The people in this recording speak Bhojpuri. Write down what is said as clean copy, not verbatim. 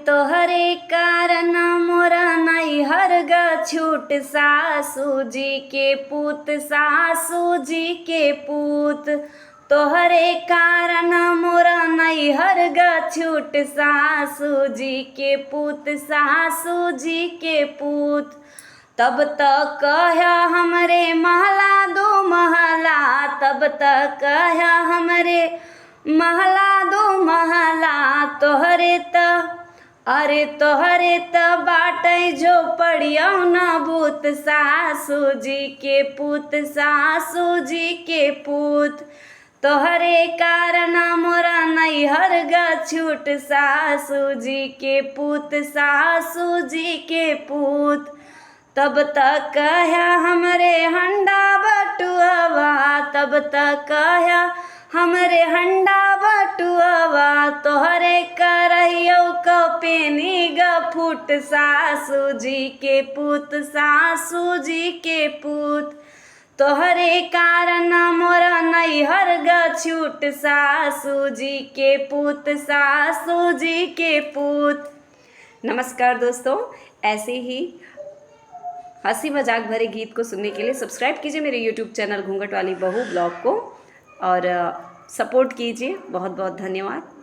तोहरे कारण मोरा नैहर ग छूट सासू जी के पूत, सासू जी के पूत। तोहरे कारण मोरा नैहर ग छूट सासू जी के पूत, सासू जी के पूत। तब तक कह हमरे महला दो महला, तब तक कह हमरे महला दो महला। तोहरे त अरे तोहरे त बाटे जो पड़ियो न भूत, सासू जी के पूत, सासू जी के पूत। तोहरे कारण मोरा नैहर ग छूट सासू जी के पूत, सासू जी के पूत। तब तक कह हमरे हंडा बटुआवा, तब तक कह हमरे हंडा बटुआवा। तोहरे करहियो कपेनी ग फूट, सासू जी के पूत, सासू जी के पूत। तोहरे कारण मोरा नैहर ग छूट सासू जी के पूत, सासू जी के पूत। नमस्कार दोस्तों, ऐसे ही हंसी मजाक भरे गीत को सुनने के लिए सब्सक्राइब कीजिए मेरे YouTube चैनल घूंघट वाली बहू ब्लॉग को और सपोर्ट कीजिए। बहुत बहुत धन्यवाद।